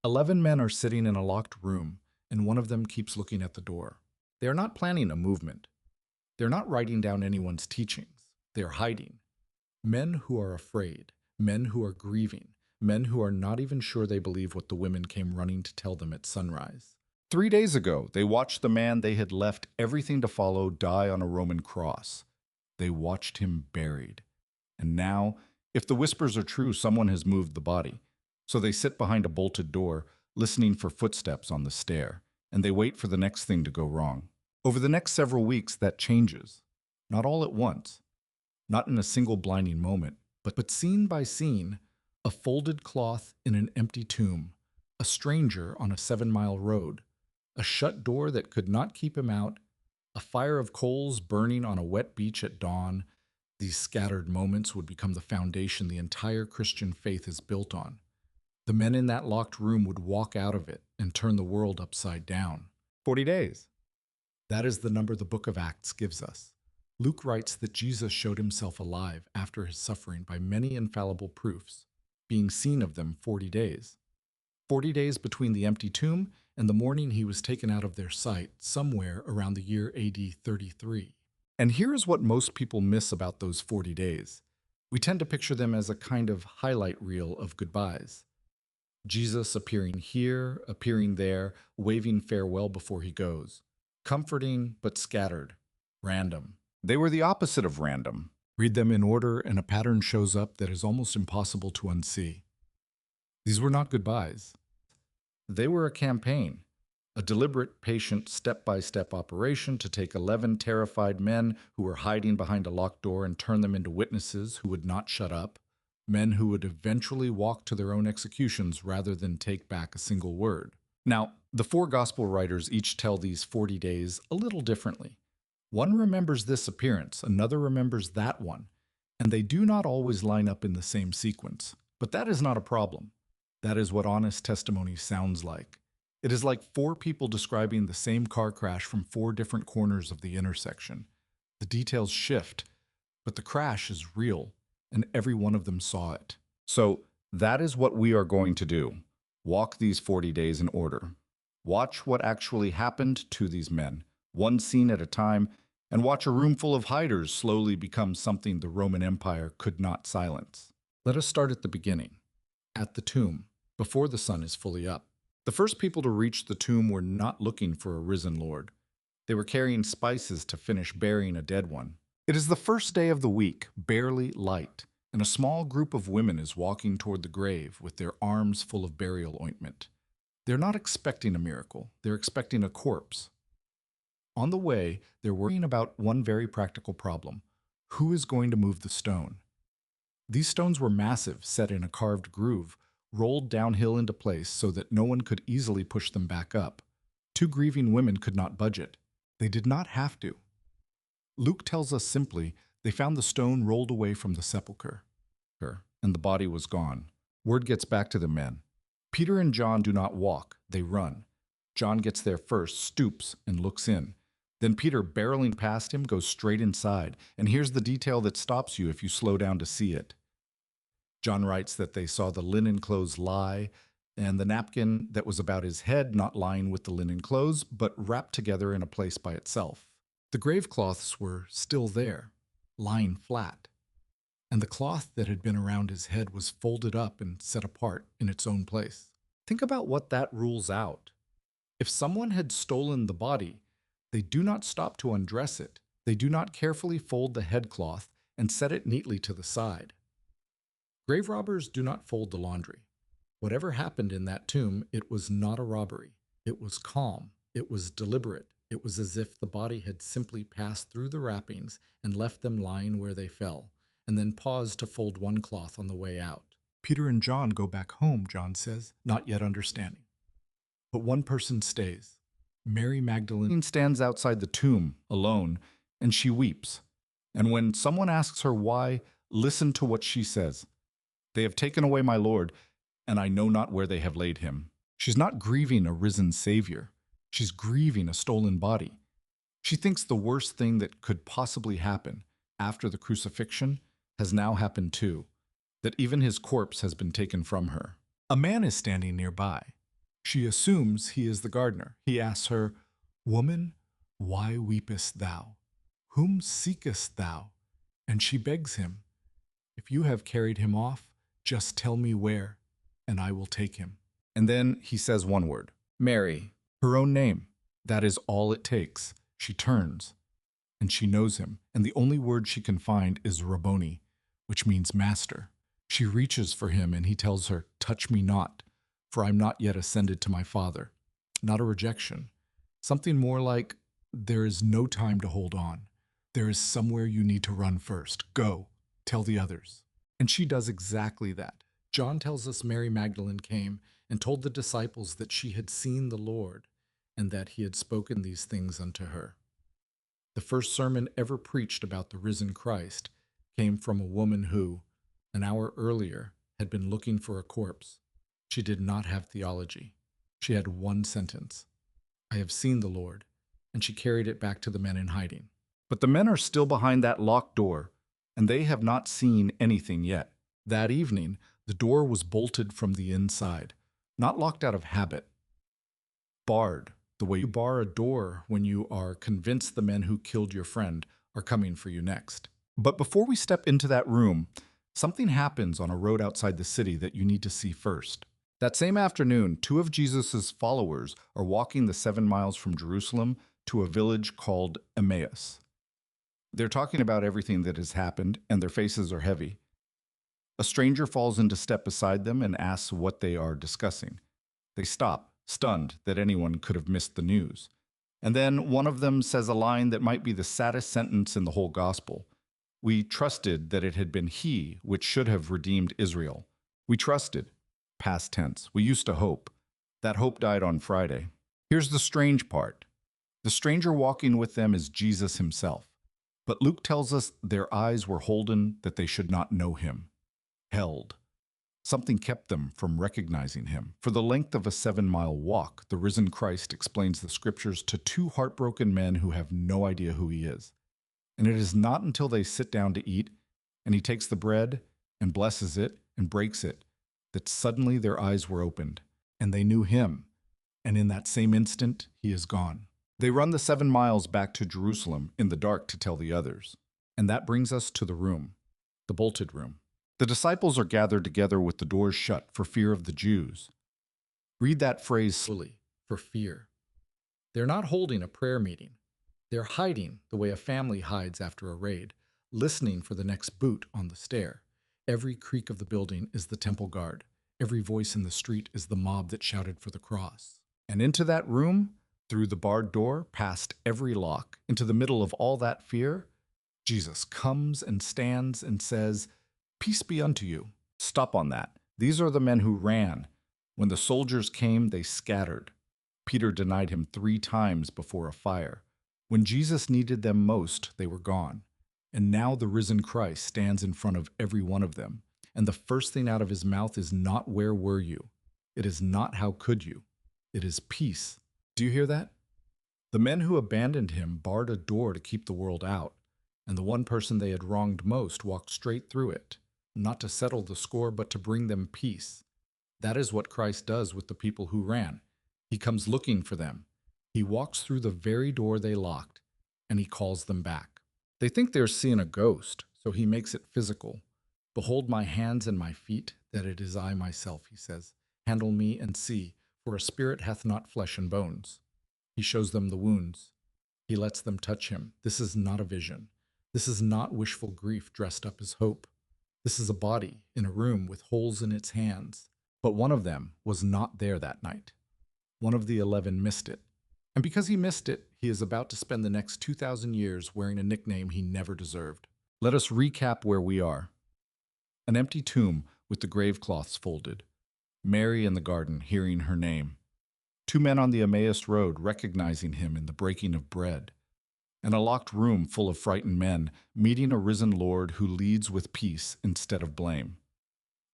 11 men are sitting in a locked room, and one of them keeps looking at the door. They are not planning a movement. They're not writing down anyone's teachings. They are hiding. Men who are afraid, men who are grieving, men who are not even sure they believe what the women came running to tell them at sunrise. 3 days ago, they watched the man they had left everything to follow die on a Roman cross. They watched him buried. And now, if the whispers are true, someone has moved the body. So they sit behind a bolted door, listening for footsteps on the stair, and they wait for the next thing to go wrong. Over the next several weeks, that changes. Not all at once, not in a single blinding moment, but scene by scene, a folded cloth in an empty tomb, a stranger on a 7-mile road, a shut door that could not keep him out, a fire of coals burning on a wet beach at dawn. These scattered moments would become the foundation the entire Christian faith is built on. The men in that locked room would walk out of it and turn the world upside down. 40 days. That is the number the book of Acts gives us. Luke writes that Jesus showed himself alive after his suffering by many infallible proofs, being seen of them 40 days. 40 days between the empty tomb and the morning he was taken out of their sight, somewhere around the year AD 33. And here is what most people miss about those 40 days. We tend to picture them as a kind of highlight reel of goodbyes. Jesus appearing here, appearing there, waving farewell before he goes. Comforting, but scattered. Random. They were the opposite of random. Read them in order, and a pattern shows up that is almost impossible to unsee. These were not goodbyes. They were a campaign, a deliberate, patient, step-by-step operation to take 11 terrified men who were hiding behind a locked door and turn them into witnesses who would not shut up, men who would eventually walk to their own executions rather than take back a single word. Now, the 4 gospel writers each tell these 40 days a little differently. One remembers this appearance, another remembers that one, and they do not always line up in the same sequence. But that is not a problem. That is what honest testimony sounds like. It is like 4 people describing the same car crash from 4 different corners of the intersection. The details shift, but the crash is real, and every one of them saw it. So that is what we are going to do. Walk these 40 days in order. Watch what actually happened to these men, one scene at a time, and watch a room full of hiders slowly become something the Roman Empire could not silence. Let us start at the beginning, at the tomb, before the sun is fully up. The first people to reach the tomb were not looking for a risen Lord. They were carrying spices to finish burying a dead one. It is the first day of the week, barely light, and a small group of women is walking toward the grave with their arms full of burial ointment. They're not expecting a miracle. They're expecting a corpse. On the way, they're worrying about one very practical problem. Who is going to move the stone? These stones were massive, set in a carved groove, rolled downhill into place so that no one could easily push them back up. 2 grieving women could not budge it. They did not have to. Luke tells us simply, they found the stone rolled away from the sepulchre, and the body was gone. Word gets back to the men. Peter and John do not walk, they run. John gets there first, stoops, and looks in. Then Peter, barreling past him, goes straight inside, and here's the detail that stops you if you slow down to see it. John writes that they saw the linen clothes lie, and the napkin that was about his head not lying with the linen clothes, but wrapped together in a place by itself. The grave cloths were still there, lying flat, and the cloth that had been around his head was folded up and set apart in its own place. Think about what that rules out. If someone had stolen the body, they do not stop to undress it. They do not carefully fold the headcloth and set it neatly to the side. Grave robbers do not fold the laundry. Whatever happened in that tomb, it was not a robbery. It was calm. It was deliberate. It was as if the body had simply passed through the wrappings and left them lying where they fell, and then paused to fold one cloth on the way out. Peter and John go back home, John says, not yet understanding. But one person stays. Mary Magdalene stands outside the tomb, alone, and she weeps. And when someone asks her why, listen to what she says. They have taken away my Lord, and I know not where they have laid him. She's not grieving a risen Savior. She's grieving a stolen body. She thinks the worst thing that could possibly happen after the crucifixion has now happened too, that even his corpse has been taken from her. A man is standing nearby. She assumes he is the gardener. He asks her, "Woman, why weepest thou? Whom seekest thou?" And she begs him, "If you have carried him off, just tell me where, and I will take him." And then he says one word, Mary, her own name. That is all it takes. She turns, and she knows him, and the only word she can find is Rabboni, which means master. She reaches for him, and he tells her, "Touch me not, for I'm not yet ascended to my Father." Not a rejection. Something more like, there is no time to hold on. There is somewhere you need to run first. Go, tell the others. And she does exactly that. John tells us Mary Magdalene came and told the disciples that she had seen the Lord and that he had spoken these things unto her. The first sermon ever preached about the risen Christ came from a woman who, an hour earlier, had been looking for a corpse. She did not have theology. She had one sentence, "I have seen the Lord," and she carried it back to the men in hiding. But the men are still behind that locked door, and they have not seen anything yet. That evening, the door was bolted from the inside, not locked out of habit, barred, the way you bar a door when you are convinced the men who killed your friend are coming for you next. But before we step into that room, something happens on a road outside the city that you need to see first. That same afternoon, two of Jesus' followers are walking the 7 miles from Jerusalem to a village called Emmaus. They're talking about everything that has happened, and their faces are heavy. A stranger falls into step beside them and asks what they are discussing. They stop, stunned that anyone could have missed the news. And then one of them says a line that might be the saddest sentence in the whole gospel. "We trusted that it had been he which should have redeemed Israel." We trusted. Past tense. We used to hope. That hope died on Friday. Here's the strange part. The stranger walking with them is Jesus himself. But Luke tells us their eyes were holden that they should not know him. Held. Something kept them from recognizing him. For the length of a 7-mile walk, the risen Christ explains the scriptures to two heartbroken men who have no idea who he is. And it is not until they sit down to eat, and he takes the bread and blesses it and breaks it, that suddenly their eyes were opened, and they knew him. And in that same instant, he is gone. They run the 7 miles back to Jerusalem in the dark to tell the others. And that brings us to the room, the bolted room. The disciples are gathered together with the doors shut for fear of the Jews. Read that phrase slowly, for fear. They're not holding a prayer meeting. They're hiding the way a family hides after a raid, listening for the next boot on the stair. Every creak of the building is the temple guard. Every voice in the street is the mob that shouted for the cross. And into that room, through the barred door, past every lock, into the middle of all that fear, Jesus comes and stands and says, "Peace be unto you." Stop on that. These are the men who ran. When the soldiers came, they scattered. Peter denied him 3 times before a fire. When Jesus needed them most, they were gone. And now the risen Christ stands in front of every one of them. And the first thing out of his mouth is not "Where were you?" It is not "How could you?" It is peace. Do you hear that? The men who abandoned him barred a door to keep the world out. And the one person they had wronged most walked straight through it, not to settle the score, but to bring them peace. That is what Christ does with the people who ran. He comes looking for them. He walks through the very door they locked, and he calls them back. They think they're seeing a ghost, so he makes it physical. "Behold my hands and my feet, that it is I myself," he says. "Handle me and see, for a spirit hath not flesh and bones." He shows them the wounds. He lets them touch him. This is not a vision. This is not wishful grief dressed up as hope. This is a body in a room with holes in its hands. But one of them was not there that night. One of the 11 missed it. And because he missed it, he is about to spend the next 2,000 years wearing a nickname he never deserved. Let us recap where we are. An empty tomb with the grave cloths folded. Mary in the garden hearing her name. 2 men on the Emmaus road recognizing him in the breaking of bread. And a locked room full of frightened men meeting a risen Lord who leads with peace instead of blame.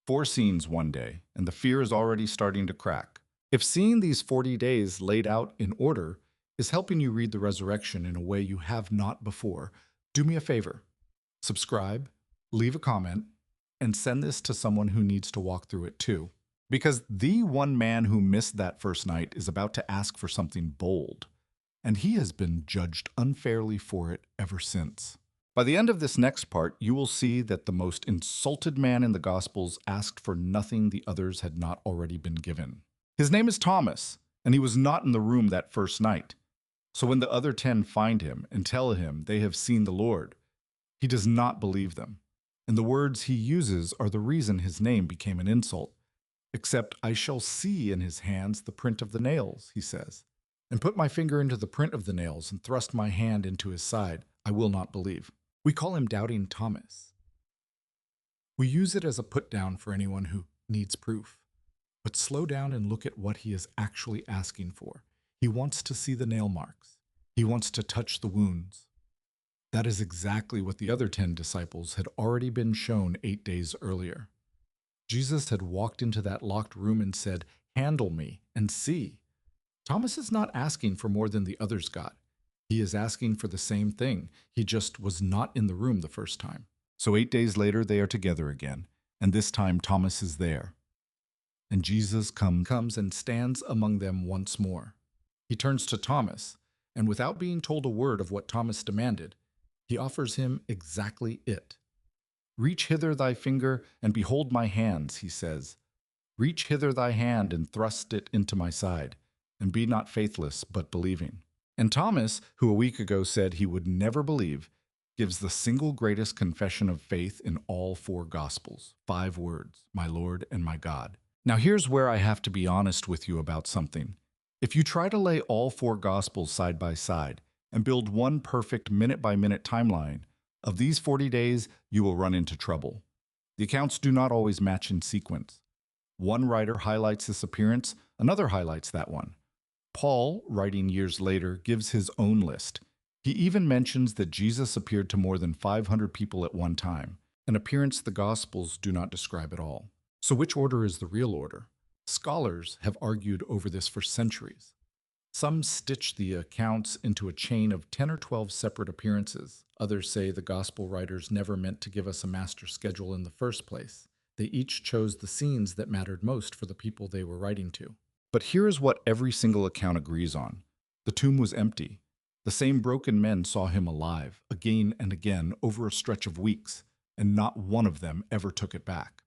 4 scenes one day, and the fear is already starting to crack. If seeing these 40 days laid out in order is helping you read the resurrection in a way you have not before, do me a favor. Subscribe, leave a comment, and send this to someone who needs to walk through it too. Because the one man who missed that first night is about to ask for something bold, and he has been judged unfairly for it ever since. By the end of this next part, you will see that the most insulted man in the Gospels asked for nothing the others had not already been given. His name is Thomas, and he was not in the room that first night. So when the other 10 find him and tell him they have seen the Lord, he does not believe them. And the words he uses are the reason his name became an insult. Except I shall see in his hands the print of the nails, he says, and put my finger into the print of the nails and thrust my hand into his side, I will not believe. We call him Doubting Thomas. We use it as a put-down for anyone who needs proof. But slow down and look at what he is actually asking for. He wants to see the nail marks. He wants to touch the wounds. That is exactly what the other 10 disciples had already been shown 8 days earlier. Jesus had walked into that locked room and said, "Handle me and see." Thomas is not asking for more than the others got. He is asking for the same thing. He just was not in the room the first time. So 8 days later, they are together again, and this time Thomas is there. And Jesus comes and stands among them once more. He turns to Thomas, and without being told a word of what Thomas demanded, he offers him exactly it. "Reach hither thy finger, and behold my hands," he says. "Reach hither thy hand, and thrust it into my side, and be not faithless, but believing." And Thomas, who a week ago said he would never believe, gives the single greatest confession of faith in all 4 Gospels. 5 words, "My Lord and my God." Now here's where I have to be honest with you about something. If you try to lay all 4 Gospels side by side and build one perfect minute-by-minute timeline of these 40 days, you will run into trouble. The accounts do not always match in sequence. One writer highlights this appearance, another highlights that one. Paul, writing years later, gives his own list. He even mentions that Jesus appeared to more than 500 people at one time, an appearance the Gospels do not describe at all. So which order is the real order? Scholars have argued over this for centuries. Some stitch the accounts into a chain of 10 or 12 separate appearances. Others say the Gospel writers never meant to give us a master schedule in the first place. They each chose the scenes that mattered most for the people they were writing to. But here is what every single account agrees on. The tomb was empty. The same broken men saw him alive, again and again, over a stretch of weeks, and not one of them ever took it back.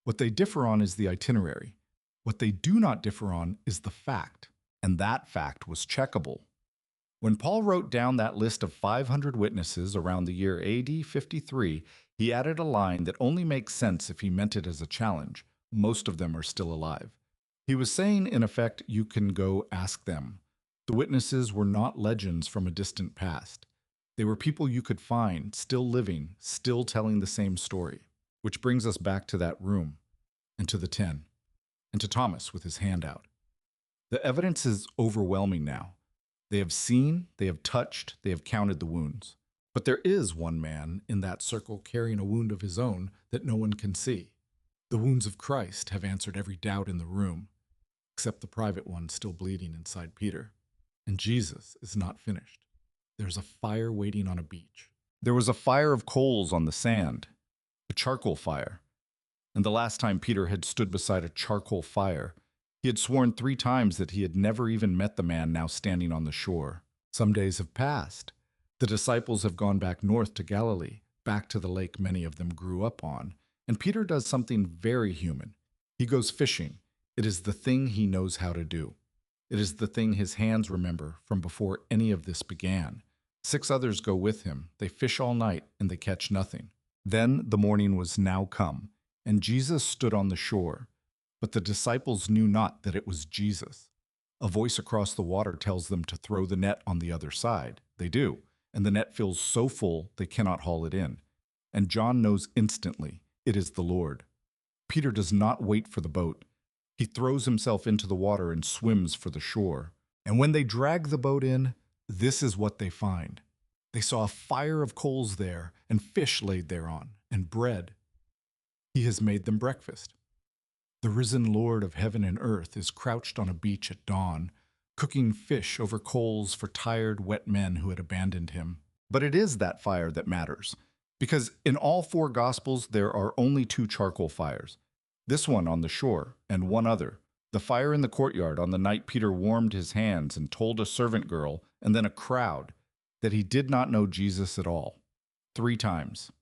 What they differ on is the itinerary. What they do not differ on is the fact, and that fact was checkable. When Paul wrote down that list of 500 witnesses around the year AD 53, he added a line that only makes sense if he meant it as a challenge. Most of them are still alive. He was saying, in effect, you can go ask them. The witnesses were not legends from a distant past. They were people you could find, still living, still telling the same story. Which brings us back to that room, and to the 10, and to Thomas with his hand out. The evidence is overwhelming now. They have seen, they have touched, they have counted the wounds. But there is one man in that circle carrying a wound of his own that no one can see. The wounds of Christ have answered every doubt in the room, except the private one still bleeding inside Peter. And Jesus is not finished. There's a fire waiting on a beach. There was a fire of coals on the sand, a charcoal fire. And the last time Peter had stood beside a charcoal fire, he had sworn 3 times that he had never even met the man now standing on the shore. Some days have passed. The disciples have gone back north to Galilee, back to the lake many of them grew up on. And Peter does something very human. He goes fishing. It is the thing he knows how to do. It is the thing his hands remember from before any of this began. 6 others go with him. They fish all night, and they catch nothing. Then the morning was now come, and Jesus stood on the shore. But the disciples knew not that it was Jesus. A voice across the water tells them to throw the net on the other side. They do, and the net fills so full they cannot haul it in. And John knows instantly it is the Lord. Peter does not wait for the boat. He throws himself into the water and swims for the shore. And when they drag the boat in, this is what they find. They saw a fire of coals there, and fish laid thereon, and bread. He has made them breakfast. The risen Lord of heaven and earth is crouched on a beach at dawn, cooking fish over coals for tired, wet men who had abandoned him. But it is that fire that matters, because in all 4 Gospels there are only 2 charcoal fires. This one on the shore, and one other. The fire in the courtyard on the night Peter warmed his hands and told a servant girl, and then a crowd, that he did not know Jesus at all. 3 times.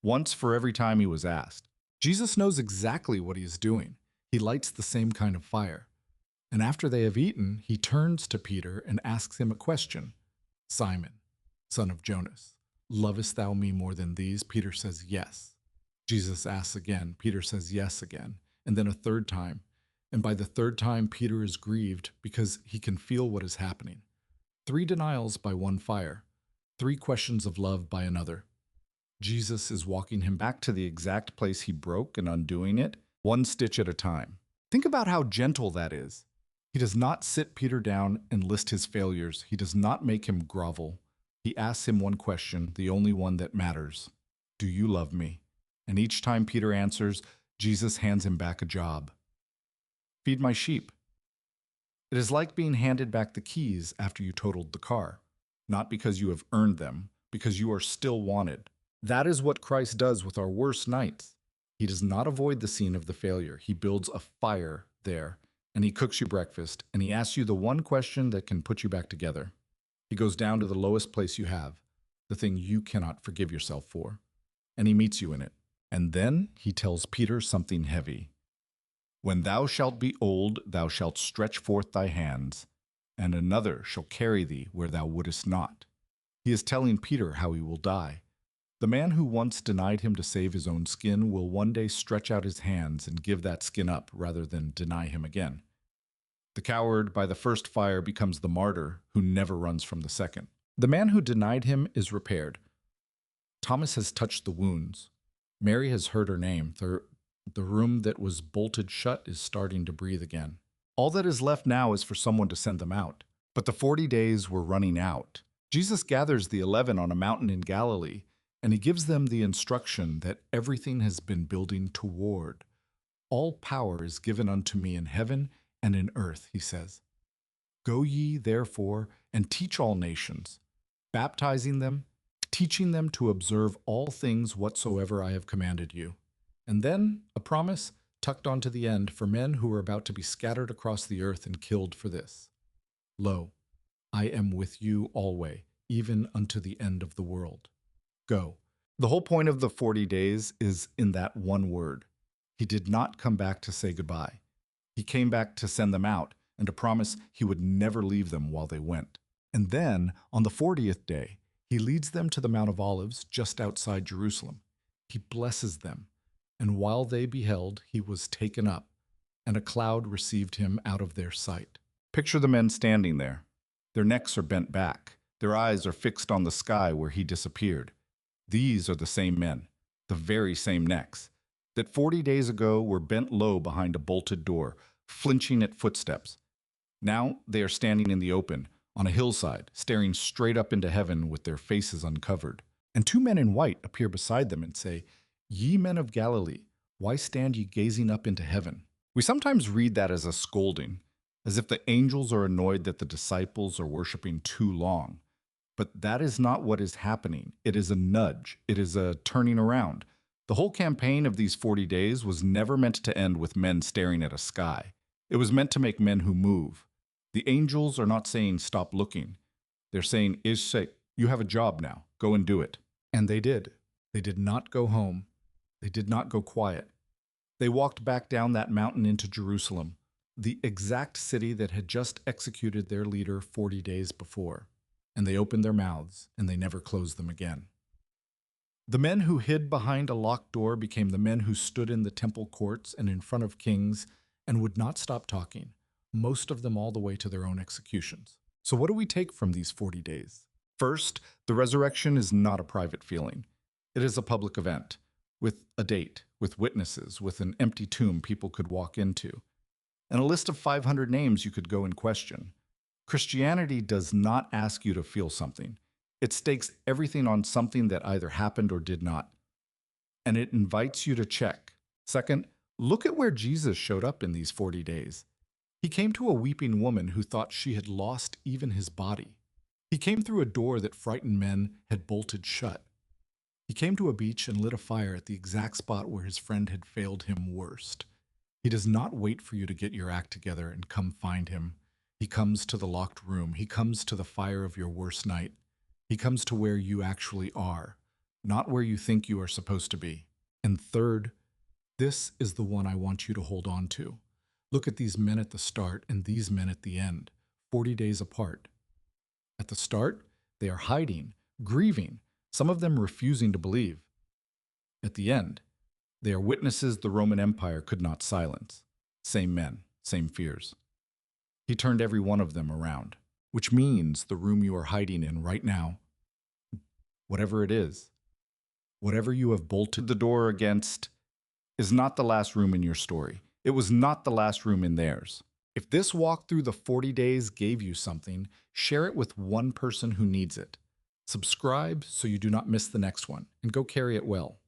Once for every time he was asked. Jesus knows exactly what he is doing. He lights the same kind of fire. And after they have eaten, he turns to Peter and asks him a question. Simon, son of Jonas, lovest thou me more than these? Peter says yes. Jesus asks again. Peter says yes again. And then a third time. And by the third time, Peter is grieved because he can feel what is happening. 3 denials by one fire. 3 questions of love by another. Jesus is walking him back to the exact place he broke and undoing it, 1 stitch at a time. Think about how gentle that is. He does not sit Peter down and list his failures. He does not make him grovel. He asks him one question, the only one that matters. Do you love me? And each time Peter answers, Jesus hands him back a job. Feed my sheep. It is like being handed back the keys after you totaled the car. Not because you have earned them, because you are still wanted. That is what Christ does with our worst nights. He does not avoid the scene of the failure. He builds a fire there, and he cooks you breakfast, and he asks you the one question that can put you back together. He goes down to the lowest place you have, the thing you cannot forgive yourself for, and he meets you in it. And then he tells Peter something heavy. When thou shalt be old, thou shalt stretch forth thy hands, and another shall carry thee where thou wouldest not. He is telling Peter how he will die. The man who once denied him to save his own skin will one day stretch out his hands and give that skin up rather than deny him again. The coward by the first fire becomes the martyr who never runs from the second. The man who denied him is repaired. Thomas has touched the wounds. Mary has heard her name. The room that was bolted shut is starting to breathe again. All that is left now is for someone to send them out. But the 40 days were running out. Jesus gathers the 11 on a mountain in Galilee, and he gives them the instruction that everything has been building toward. All power is given unto me in heaven and in earth, he says. Go ye, therefore, and teach all nations, baptizing them, teaching them to observe all things whatsoever I have commanded you. And then a promise tucked onto the end for men who are about to be scattered across the earth and killed for this. Lo, I am with you always, even unto the end of the world. Go. The whole point of the 40 days is in that one word. He did not come back to say goodbye. He came back to send them out and to promise he would never leave them while they went. And then, on the 40th day, he leads them to the Mount of Olives just outside Jerusalem. He blesses them, and while they beheld, he was taken up, and a cloud received him out of their sight. Picture the men standing there. Their necks are bent back. Their eyes are fixed on the sky where he disappeared. These are the same men, the very same necks, that 40 days ago were bent low behind a bolted door, flinching at footsteps. Now they are standing in the open, on a hillside, staring straight up into heaven with their faces uncovered. And 2 men in white appear beside them and say, Ye men of Galilee, why stand ye gazing up into heaven? We sometimes read that as a scolding, as if the angels are annoyed that the disciples are worshiping too long. But that is not what is happening. It is a nudge. It is a turning around. The whole campaign of these 40 days was never meant to end with men staring at a sky. It was meant to make men who move. The angels are not saying stop looking. They're saying, you have a job now. Go and do it. And they did. They did not go home. They did not go quiet. They walked back down that mountain into Jerusalem, the exact city that had just executed their leader 40 days before. And they opened their mouths, and they never closed them again. The men who hid behind a locked door became the men who stood in the temple courts and in front of kings and would not stop talking, most of them all the way to their own executions. So what do we take from these 40 days? First, the resurrection is not a private feeling. It is a public event, with a date, with witnesses, with an empty tomb people could walk into, and a list of 500 names you could go and question. Christianity does not ask you to feel something. It stakes everything on something that either happened or did not. And it invites you to check. Second, look at where Jesus showed up in these 40 days. He came to a weeping woman who thought she had lost even his body. He came through a door that frightened men had bolted shut. He came to a beach and lit a fire at the exact spot where his friend had failed him worst. He does not wait for you to get your act together and come find him. He comes to the locked room. He comes to the fire of your worst night. He comes to where you actually are, not where you think you are supposed to be. And third, this is the one I want you to hold on to. Look at these men at the start and these men at the end, 40 days apart. At the start, they are hiding, grieving, some of them refusing to believe. At the end, they are witnesses the Roman Empire could not silence. Same men, same fears. He turned every one of them around, which means the room you are hiding in right now, whatever it is, whatever you have bolted the door against, is not the last room in your story. It was not the last room in theirs. If this walk through the 40 days gave you something, share it with one person who needs it. Subscribe so you do not miss the next one, and go carry it well.